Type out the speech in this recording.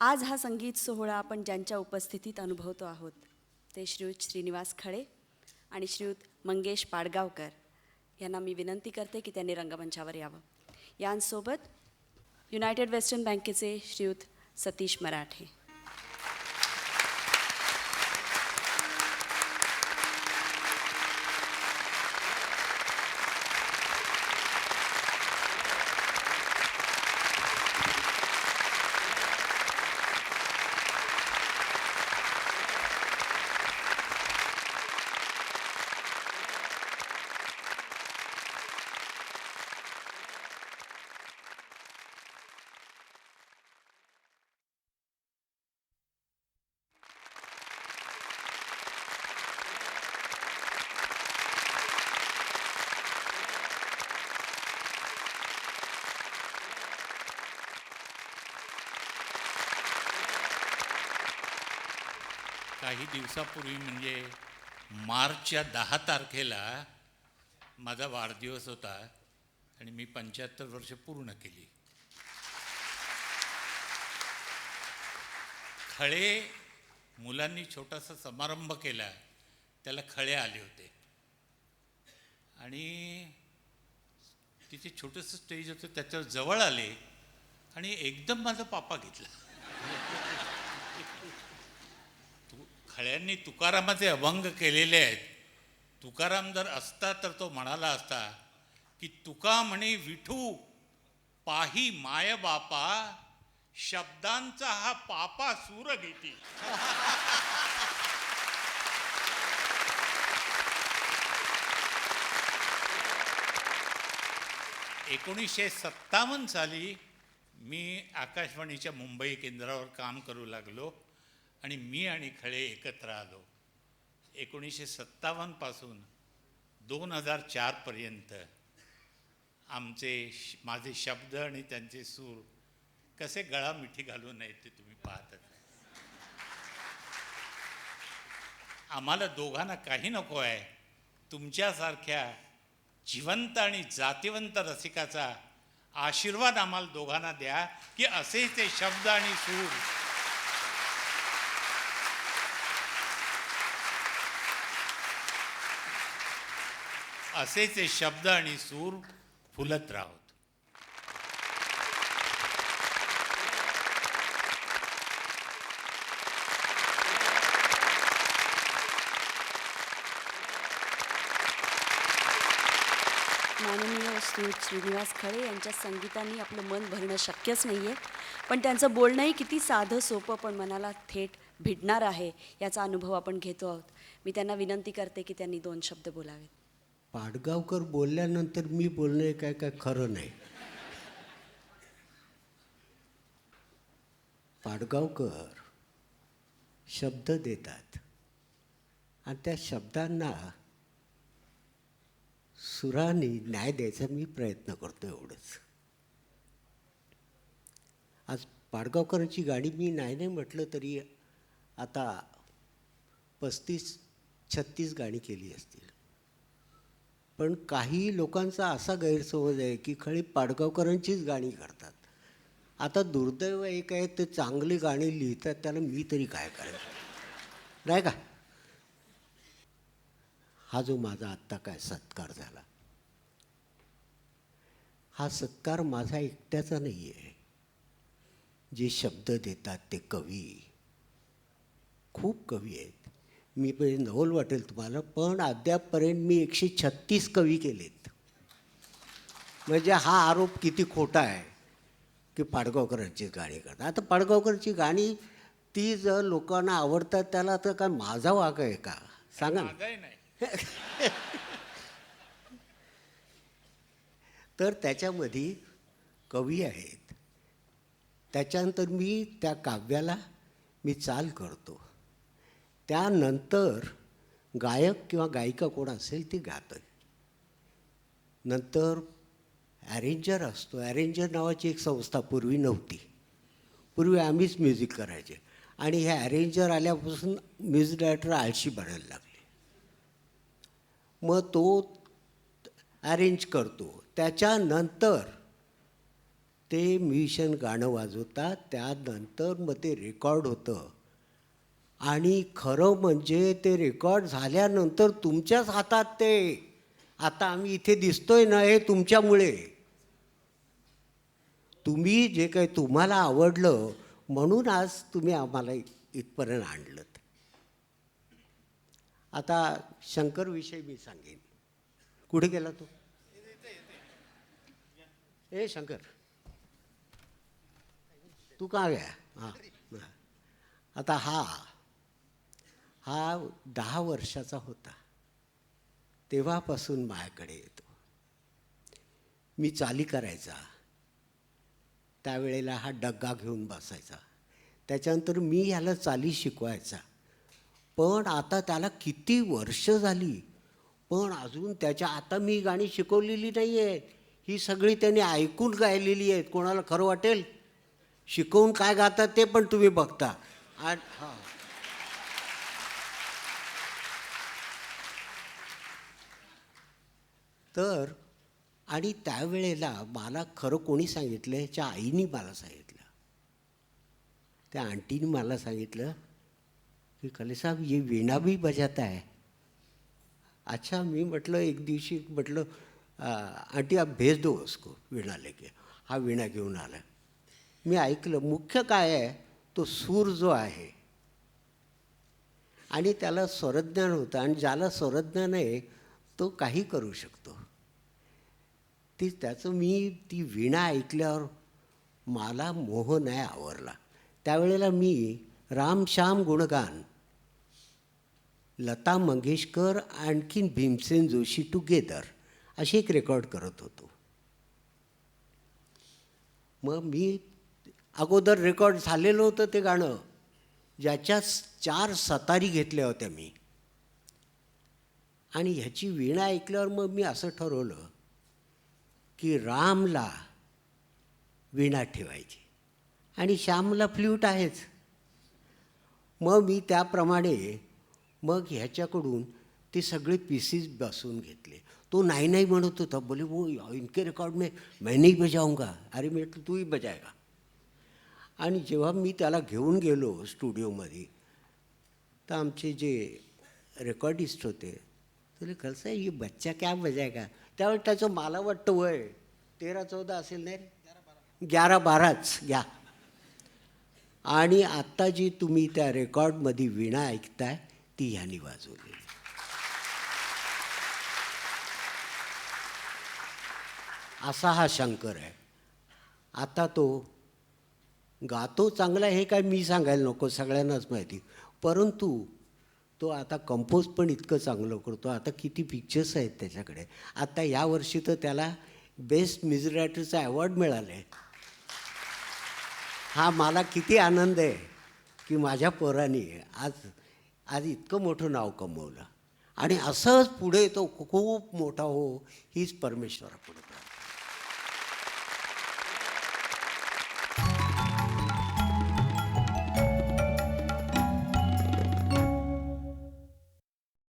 आज हा संगीत सोहळा आपण ज्यांच्या उपस्थितीत अनुभवतो आहोत ते श्रीयुत श्रीनिवास खळे आणि श्रीयुत मंगेश पाडगावकर यांना मी विनंती करते की त्यांनी रंगमंचावर यावं. यांसोबत युनायटेड वेस्टर्न बँकेचे श्रीयुत सतीश मराठे. काही दिवसापूर्वी म्हणजे मार्चच्या 10 तारखेला माझा वाढदिवस होता आणि मी 75 वर्ष पूर्ण केली. खळे मुलांनी छोटासा समारंभ केला, त्याला खळे आले होते आणि तिथे छोटंसं स्टेज होतं, त्याच्यावर जवळ आले आणि एकदम माझा पापा घेतला. खळ्यांनी तुकारामाचे अभंग केलेले आहेत. तुकाराम जर असता तर तो म्हणाला असता की तुका म्हणे विठू पाही माय बापा, शब्दांचा हा पापा सूर घेती. 1957 साली मी आकाशवाणीच्या मुंबई केंद्रावर काम करू लागलो आणि मी आणि खळे एकत्र आलो. 1957 पासून 2004पर्यंत माझे शब्द आणि त्यांचे सूर कसे गळा मिठी घालून आहेत ते तुम्ही पाहतच. आम्हाला दोघांना काही नको आहे, तुमच्यासारख्या जिवंत आणि जातिवंत रसिकाचा आशीर्वाद आम्हाला दोघांना द्या की असे ते शब्द आणि सूर असेच शब्द आणि सूर फुलत राहोत. माननीय श्रीयुत श्रीनिवास खळे यांच्या संगीताने आपलं मन भरणं शक्यच नाही आहे, पण त्यांचं बोलणंही किती साधं सोपं पण मनाला थेट भिडणार आहे याचा अनुभव आपण घेतो आहोत. मी त्यांना विनंती करते की त्यांनी 2 शब्द बोलावेत. पाडगावकर बोलल्यानंतर मी बोलणे काय काय खरं नाही. पाडगावकर शब्द देतात आणि त्या शब्दांना सुराने न्याय द्यायचा मी प्रयत्न करतो, एवढंच. आज पाडगावकरांची गाणी मी नाही म्हटलं तरी आता 35-36 गाणी केली असतील. पण काही लोकांचा असा गैरसमज आहे की खळे पाडगावकरांचीच गाणी करतात. आता दुर्दैव एक आहे, ते चांगली गाणी लिहितात, त्याला मी तरी काय करायचं नाही का. हा जो माझा आत्ता काय सत्कार झाला, हा सत्कार माझा एकट्याचा नाही आहे. जे शब्द देतात ते कवी, खूप कवी आहेत. मी पण नवल वाटेल तुम्हाला, पण अद्यापपर्यंत मी 136 कवी केलेत. म्हणजे हा आरोप किती खोटा आहे की पाडगावकरांची गाणी करतात. आता पाडगावकरांची गाणी ती जर लोकांना आवडतात त्याला तर काय माझा वाग आहे का, सांगा ना. नाही. तर त्याच्यामध्ये कवी आहेत. त्याच्यानंतर मी त्या काव्याला मी चाल करतो. त्यानंतर गायक किंवा गायिका कोण असेल ती गातं. नंतर ॲरेंजर असतो. ॲरेंजर नावाची एक संस्था पूर्वी नव्हती. पूर्वी आम्हीच म्युझिक करायचे आणि हे ॲरेंजर आल्यापासून म्युझिक डायरेक्टर आळशी बनायला लागले. मग तो अरेंज करतो. त्याच्यानंतर ते म्युझिशियन गाणं वाजवतात, त्यानंतर मग ते रेकॉर्ड होतं. आणि खरं म्हणजे ते रेकॉर्ड झाल्यानंतर तुमच्याच हातात ते, आता आम्ही इथे दिसतोय ना, हे तुमच्यामुळे. तुम्ही जे काही तुम्हाला आवडलं म्हणून आज तुम्ही आम्हाला इथपर्यंत आणलं. आता शंकरविषयी मी सांगेन. कुठे गेला तो? ए शंकर, तू का गया? हां. आता हा 10 वर्षाचा होता तेव्हापासून माझ्याकडे येतो. मी चाली करायचा त्यावेळेला हा डग्गा घेऊन बसायचा. त्याच्यानंतर मी ह्याला चाली शिकवायचा. पण आता त्याला किती वर्ष झाली, पण अजून त्याच्या, आता मी गाणी शिकवलेली नाही आहेत, ही सगळी त्यांनी ऐकून गायलेली आहेत. कोणाला खरं वाटेल? शिकवून काय गातात ते पण तुम्ही बघता. हां, तर आणि त्यावेळेला मला खरं कोणी सांगितलं? ह्याच्या आईनी मला सांगितलं. त्या आंटीने मला सांगितलं कि कले साहब ये वीणा भी बजाता है. अच्छा, मी म्हटलं एक दिवशी म्हटलं आंटी आप भेज दो उसको वीणा लेके. हा वीणा घेऊन आला. मी ऐकलं. मुख्य काय आहे, तो सूर जो आहे आणि त्याला स्वरज्ञान होतं, आणि ज्याला स्वरज्ञान आहे तो काही करू शकतो. मी ती वीणा ऐकल्यावर मला मोह नाही आवरला. त्यावेळेला मी रामश्याम गुणगान, लता मंगेशकर आणखीन भीमसेन जोशी टुगेदर अशी एक रेकॉर्ड करत होतो. मग मी अगोदर रेकॉर्ड झालेलं होतं ते गाणं, ज्याच्या 4 सतारी घेतल्या होत्या मी. आणि ह्याची वीणा ऐकल्यावर मग मी असं ठरवलं की रामला वीणा ठेवायची आणि श्यामला फ्ल्यूट आहेच. मग मी त्याप्रमाणे मग ह्याच्याकडून ते सगळे पीसेस बसवून घेतले. तो नाही नाही म्हणत होता. बोले वो इनके रेकॉर्ड में मैं नहीं बजाऊंगा. अरे मी म्हटलं तूही बजाएगा. आणि जेव्हा मी त्याला घेऊन गेलो स्टुडिओमध्ये, तर आमचे जे रेकॉर्डिस्ट होते तुला कसं आहे, ये बच्चा क्या बजाएगा. त्यावेळी त्याचं मला वाटतं वय 13-14 असेल नाही, 11-12च घ्या. आणि आत्ता जी तुम्ही त्या रेकॉर्डमध्ये वीणा ऐकताय ती ह्यानी वाजवली. असा हा शंकर आहे. आता तो गातो चांगला हे काय मी सांगायला नको, सगळ्यांनाच माहिती. परंतु तो आता कंपोज पण इतकं चांगलं करतो. आता किती पिक्चर्स आहेत त्याच्याकडे. आता यावर्षी तर त्याला बेस्ट म्युझिक डायरेक्टरचा अवॉर्ड मिळाला आहे. हा मला किती आनंद आहे की माझ्या पोराने आज इतकं मोठं नाव कमवलं. आणि असंच पुढे तो खूप मोठा हो, हीच परमेश्वरापुढे